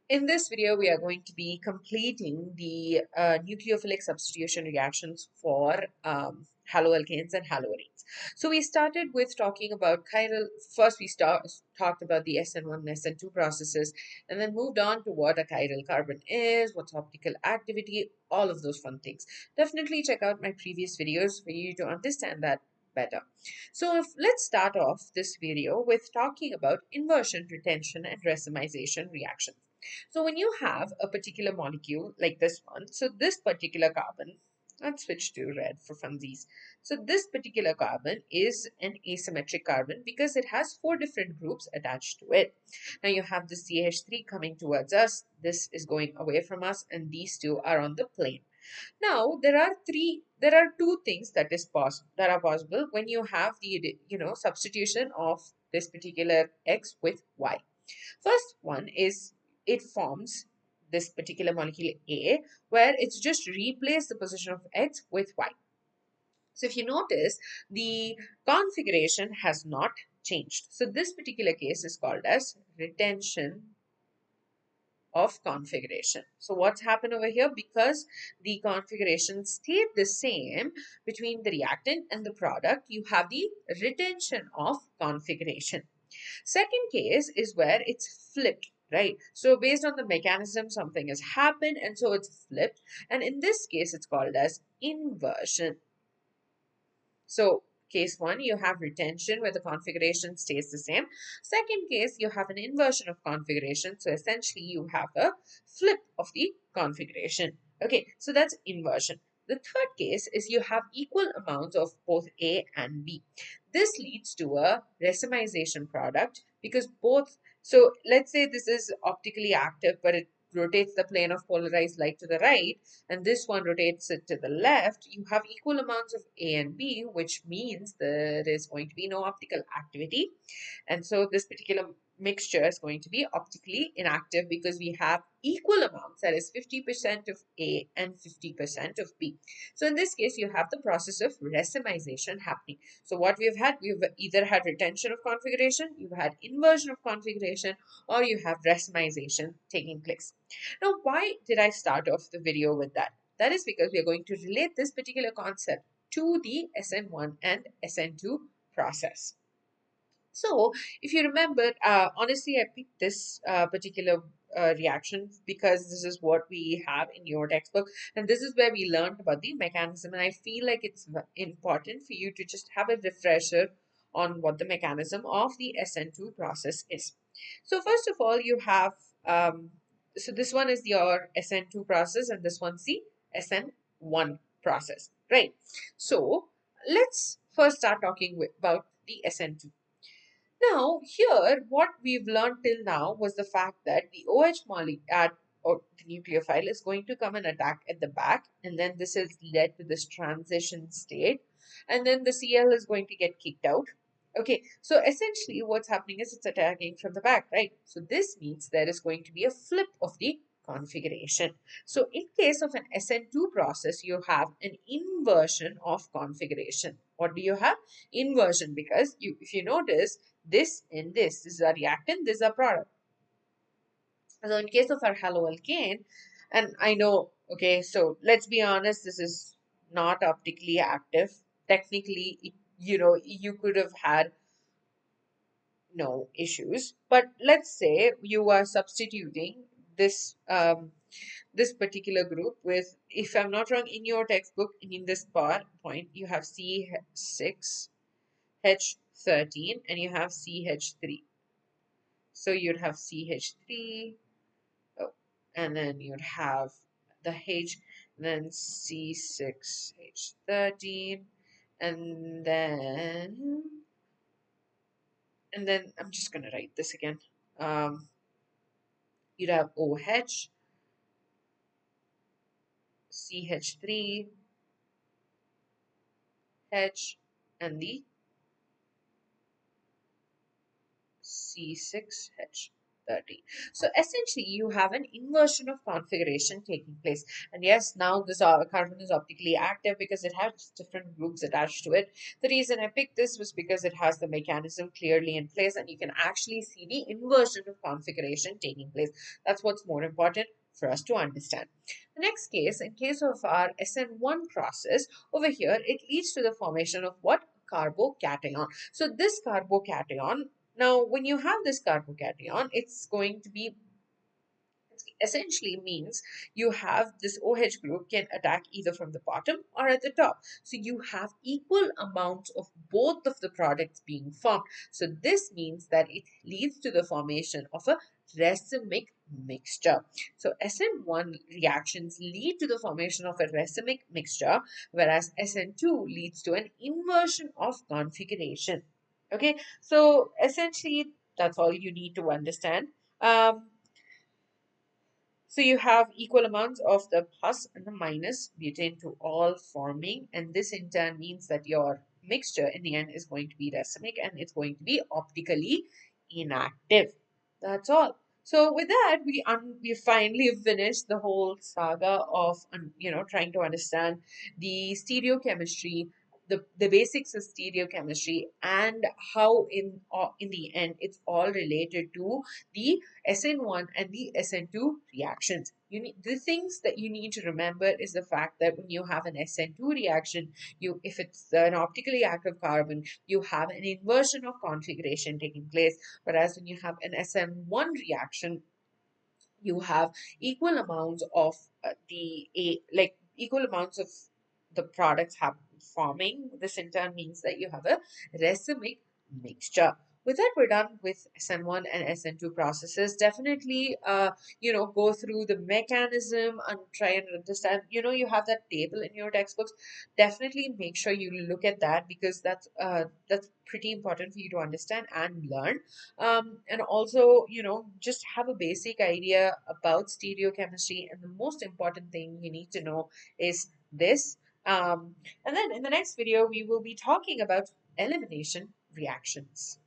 In this video, we are going to be completing the nucleophilic substitution reactions for haloalkanes and haloarenes. So we started with talking about chiral. First, we talked about the SN1 and SN2 processes, and then moved on to what a chiral carbon is, what's optical activity, all of those fun things. Definitely check out my previous videos for you to understand that better. So let's start off this video with talking about inversion, retention, and racemization reactions. So when you have a particular molecule like this one, so this particular carbon, let's switch to red for funsies. So this particular carbon is an asymmetric carbon because it has four different groups attached to it. Now you have the CH3 coming towards us, this is going away from us, and these two are on the plane. Now there are two things that are possible when you have the substitution of this particular X with Y. First one is it forms this particular molecule A, where it's just replaced the position of X with Y. So if you notice, the configuration has not changed. So this particular case is called as retention of configuration. So what's happened over here? Because the configuration stayed the same between the reactant and the product, you have the retention of configuration. Second case is where it's flipped, right? So based on the mechanism, something has happened and so it's flipped. And in this case, it's called as inversion. So case one, you have retention where the configuration stays the same. Second case, you have an inversion of configuration. So essentially you have a flip of the configuration. Okay, so that's inversion. The third case is you have equal amounts of both A and B. This leads to a racemization product because both, so let's say this is optically active, but it rotates the plane of polarized light to the right, and this one rotates it to the left, you have equal amounts of A and B, which means there is going to be no optical activity. And so this particular mixture is going to be optically inactive because we have equal amounts, that is 50% of A and 50% of B. So in this case, you have the process of racemization happening. So what we've either had retention of configuration, you've had inversion of configuration, or you have racemization taking place. Now, why did I start off the video with that? That is because we are going to relate this particular concept to the SN1 and SN2 process. So, if you remember, honestly, I picked this particular reaction because this is what we have in your textbook, and this is where we learned about the mechanism. And I feel like it's important for you to just have a refresher on what the mechanism of the SN2 process is. So, first of all, you have so this one is your SN2 process, and this one's the SN1 process, right? So, let's first start talking about the SN2. Now, here, what we've learned till now was the fact that the OH molecule or the nucleophile is going to come and attack at the back, and then this has led to this transition state, and then the Cl is going to get kicked out. Okay, so essentially what's happening is it's attacking from the back, right? So this means there is going to be a flip of the configuration. So in case of an SN2 process, you have an inversion of configuration. What do you have? Inversion, because if you notice, this and this is a reactant, this is a product. So in case of our haloalkane, and I know, okay, so let's be honest, this is not optically active. Technically, you could have had no issues, but let's say you are substituting this this particular group with, if I'm not wrong, in your textbook, in this point, you have C6H13 and you have CH3. So you'd have CH3, oh, and then you'd have the H, then C6H13, and then I'm just gonna write this again. You'd have OH, CH3, H, and the C6H. 30. So essentially, you have an inversion of configuration taking place. And yes, now this carbon is optically active because it has different groups attached to it. The reason I picked this was because it has the mechanism clearly in place and you can actually see the inversion of configuration taking place. That's what's more important for us to understand. The next case, in case of our SN1 process, over here, it leads to the formation of what? Carbocation. So this carbocation, now when you have this carbocation, it's going to be essentially means you have this OH group can attack either from the bottom or at the top. So you have equal amounts of both of the products being formed. So this means that it leads to the formation of a racemic mixture. So SN1 reactions lead to the formation of a racemic mixture, whereas SN2 leads to an inversion of configuration. Okay, so essentially that's all you need to understand. Um, so you have equal amounts of the plus and the minus butane to all forming, and this in turn means that your mixture in the end is going to be racemic and it's going to be optically inactive. That's all. So with that, we finally finished the whole saga of trying to understand the stereochemistry, the basics of stereochemistry, and how in the end it's all related to the SN1 and the SN2 reactions. The things that you need to remember is the fact that when you have an SN2 reaction, if it's an optically active carbon, you have an inversion of configuration taking place. Whereas when you have an SN1 reaction, you have equal amounts of equal amounts of the products have forming. This in turn means that you have a racemic mixture. With that, we're done with SN1 and SN2 processes. Definitely, go through the mechanism and try and understand. You have that table in your textbooks. Definitely make sure you look at that because that's pretty important for you to understand and learn. And also, just have a basic idea about stereochemistry. And the most important thing you need to know is this. And then in the next video, we will be talking about elimination reactions.